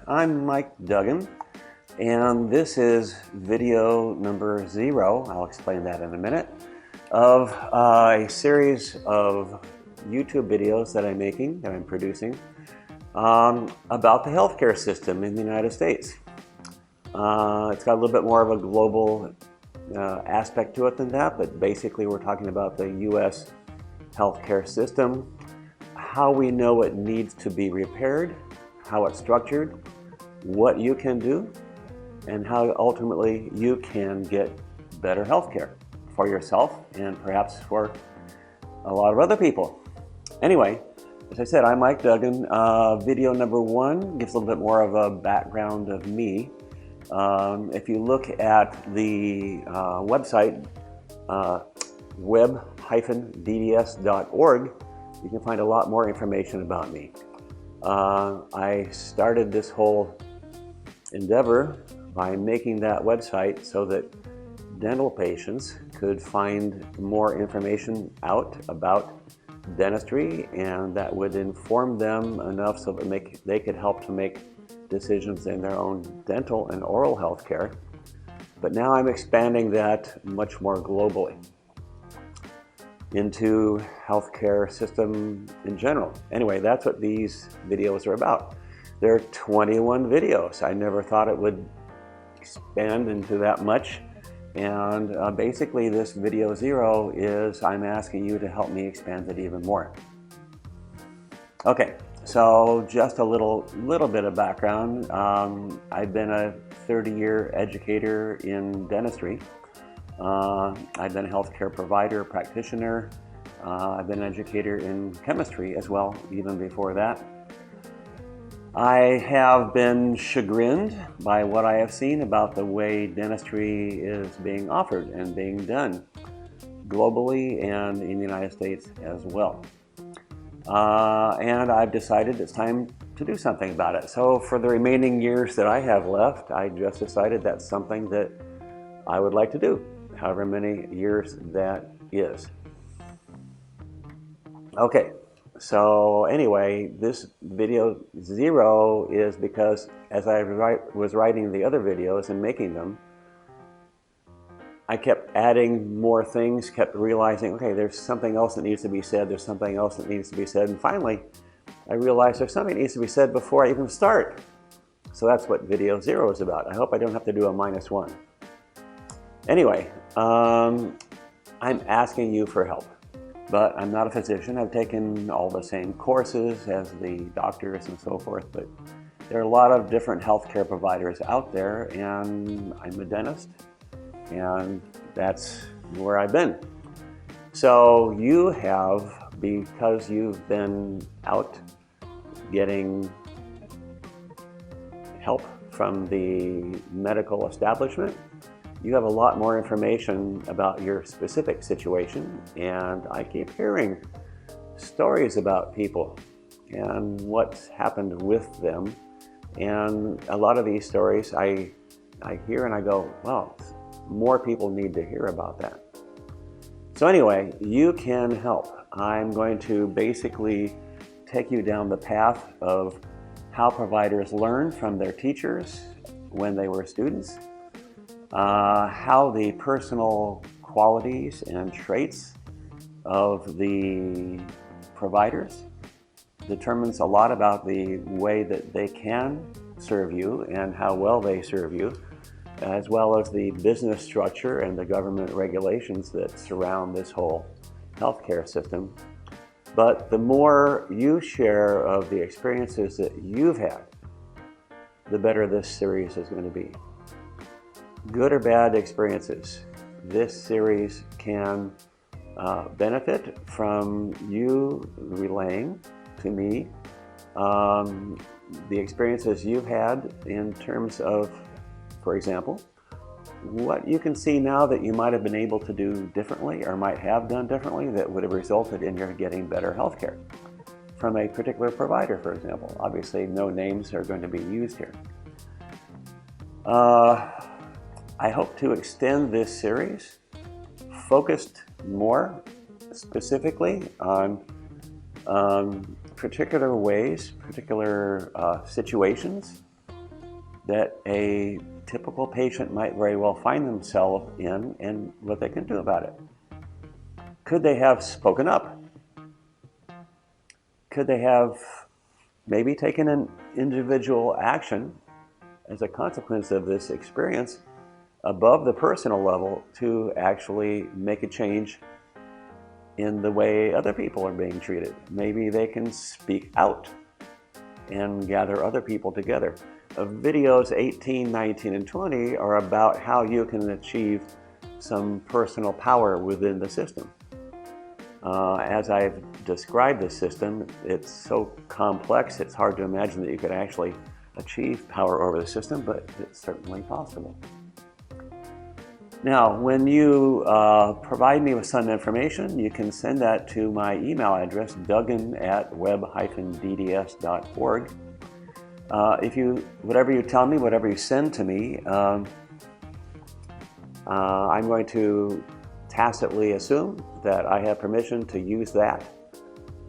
I'm Mike Duggan, and this is video number 0, I'll explain that in a minute, of a series of YouTube videos that I'm producing about the healthcare system in the United States. It's got a little bit more of a global aspect to it than that, but basically we're talking about the U.S. healthcare system, how we know it needs to be repaired, how it's structured, what you can do, and how ultimately you can get better healthcare for yourself and perhaps for a lot of other people. Anyway, as I said, I'm Mike Duggan. Video number 1 gives a little bit more of a background of me. If you look at the website, web-dds.org, you can find a lot more information about me. I started this whole endeavor by making that website so that dental patients could find more information out about dentistry, and that would inform them enough so that they could help to make decisions in their own dental and oral health care. But now I'm expanding that much more globally into healthcare system in general. Anyway, that's what these videos are about. There are 21 videos. I never thought it would expand into that much. And basically this video 0 is I'm asking you to help me expand it even more. Okay, so just a little bit of background. I've been a 30-year educator in dentistry. I've been a healthcare provider, practitioner. I've been an educator in chemistry as well, even before that. I have been chagrined by what I have seen about the way dentistry is being offered and being done globally and in the United States as well. And I've decided it's time to do something about it. So for the remaining years that I have left, I just decided that's something that I would like to do, however many years that is. Okay, so anyway, this video 0 is because as I was writing the other videos and making them, I kept adding more things, kept realizing, okay, there's something else that needs to be said, there's something else that needs to be said, and finally, I realized there's something that needs to be said before I even start. So that's what video 0 is about. I hope I don't have to do a -1. Anyway, I'm asking you for help, but I'm not a physician. I've taken all the same courses as the doctors and so forth, but there are a lot of different healthcare providers out there, and I'm a dentist, and that's where I've been. So you have, because you've been out getting help from the medical establishment, you have a lot more information about your specific situation, and I keep hearing stories about people and what's happened with them. And a lot of these stories I hear and I go, well, more people need to hear about that. So anyway, you can help. I'm going to basically take you down the path of how providers learn from their teachers when they were students, how the personal qualities and traits of the providers determines a lot about the way that they can serve you and how well they serve you, as well as the business structure and the government regulations that surround this whole healthcare system. But the more you share of the experiences that you've had, the better this series is going to be. Good or bad experiences, this series can benefit from you relaying to me the experiences you've had in terms of, for example, what you can see now that you might have been able to do differently or might have done differently that would have resulted in your getting better health care from a particular provider, for example. Obviously, no names are going to be used here. I hope to extend this series focused more specifically on particular ways, particular situations that a typical patient might very well find themselves in and what they can do about it. Could they have spoken up? Could they have maybe taken an individual action as a consequence of this experience above the personal level to actually make a change in the way other people are being treated? Maybe they can speak out and gather other people together. Videos 18, 19, and 20 are about how you can achieve some personal power within the system. As I've described this system, it's so complex, it's hard to imagine that you could actually achieve power over the system, but it's certainly possible. Now, when you provide me with some information, you can send that to my email address, duggan@web-dds.org. Whatever you tell me, whatever you send to me, I'm going to tacitly assume that I have permission to use that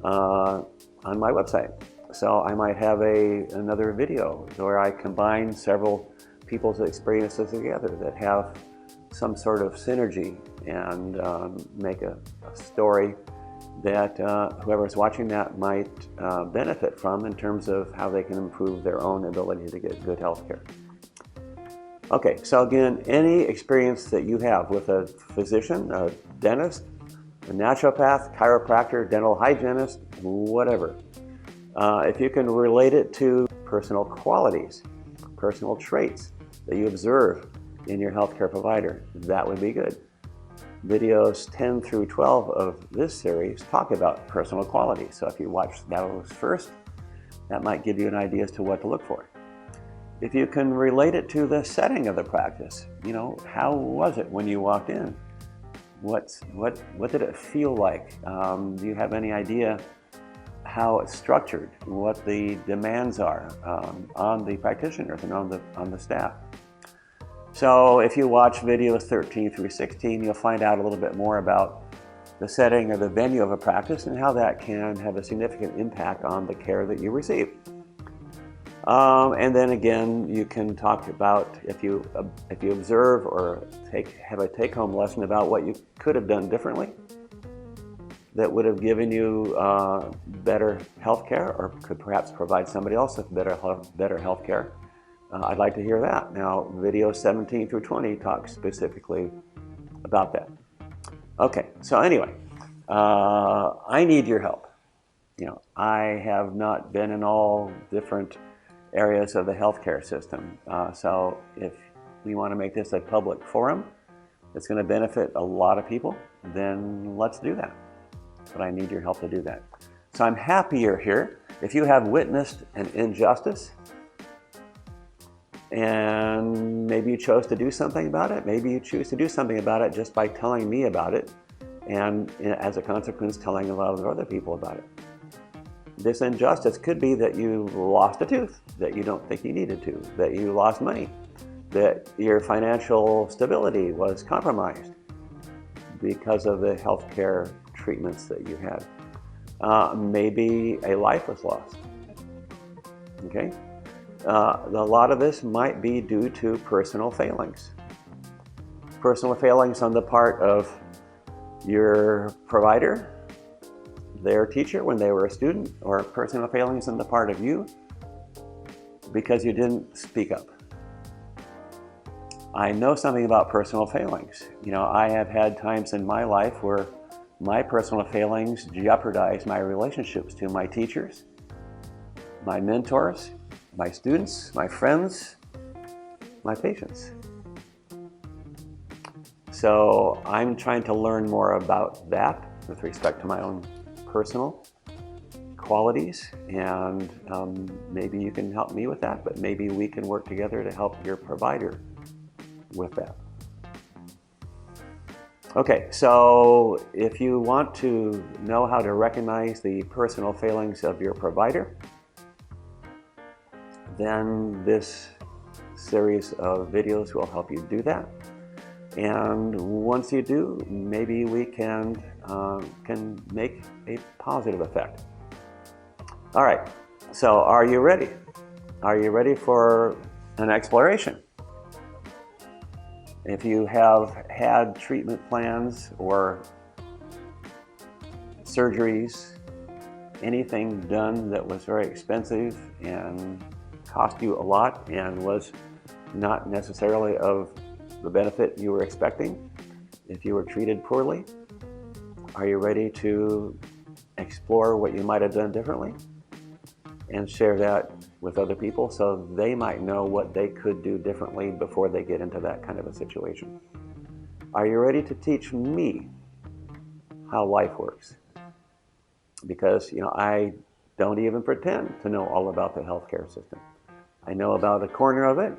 on my website. So I might have another video where I combine several people's experiences together that have some sort of synergy and make a story that whoever's watching that might benefit from in terms of how they can improve their own ability to get good health care. Okay, so again, any experience that you have with a physician, a dentist, a naturopath, chiropractor, dental hygienist, whatever, if you can relate it to personal qualities, personal traits that you observe in your healthcare provider, that would be good. Videos 10 through 12 of this series talk about personal qualities. So if you watch those first, that might give you an idea as to what to look for. If you can relate it to the setting of the practice, how was it when you walked in? What did it feel like? Do you have any idea how it's structured, what the demands are on the practitioners and on the staff? So if you watch videos 13 through 16, you'll find out a little bit more about the setting or the venue of a practice and how that can have a significant impact on the care that you receive. And then again, you can talk about if you observe or have a take-home lesson about what you could have done differently that would have given you better health care or could perhaps provide somebody else with better health care. I'd like to hear that. Now, video 17 through 20 talks specifically about that. Okay, so anyway, I need your help. I have not been in all different areas of the healthcare system. So if we want to make this a public forum that's going to benefit a lot of people, then let's do that. But I need your help to do that. So I'm happy you're here. If you have witnessed an injustice, and maybe you chose to do something about it, maybe you choose to do something about it just by telling me about it, and as a consequence, telling a lot of other people about it. This injustice could be that you lost a tooth that you don't think you needed to, that you lost money, that your financial stability was compromised because of the healthcare treatments that you had. Maybe a life was lost. Okay? A lot of this might be due to personal failings. Personal failings on the part of your provider, their teacher when they were a student, or personal failings on the part of you because you didn't speak up. I know something about personal failings. I have had times in my life where my personal failings jeopardized my relationships to my teachers, my mentors, my students, my friends, my patients. So I'm trying to learn more about that with respect to my own personal qualities, and maybe you can help me with that, but maybe we can work together to help your provider with that. Okay, so if you want to know how to recognize the personal failings of your provider, then this series of videos will help you do that. And once you do, maybe we can make a positive effect. All right, so are you ready? Are you ready for an exploration. If you have had treatment plans or surgeries, anything done that was very expensive and cost you a lot and was not necessarily of the benefit you were expecting, if you were treated poorly, are you ready to explore what you might have done differently and share that with other people so they might know what they could do differently before they get into that kind of a situation? Are you ready to teach me how life works? Because, I don't even pretend to know all about the healthcare system. I know about a corner of it,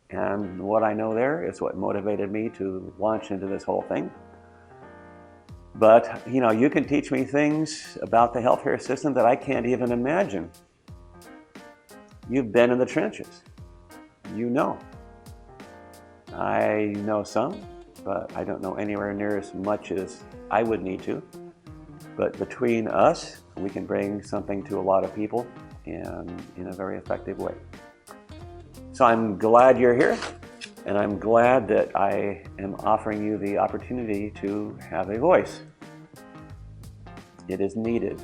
and what I know there is what motivated me to launch into this whole thing. But, you can teach me things about the healthcare system that I can't even imagine. You've been in the trenches. You know. I know some, but I don't know anywhere near as much as I would need to. But between us, we can bring something to a lot of people and in a very effective way. So I'm glad you're here, and I'm glad that I am offering you the opportunity to have a voice. It is needed.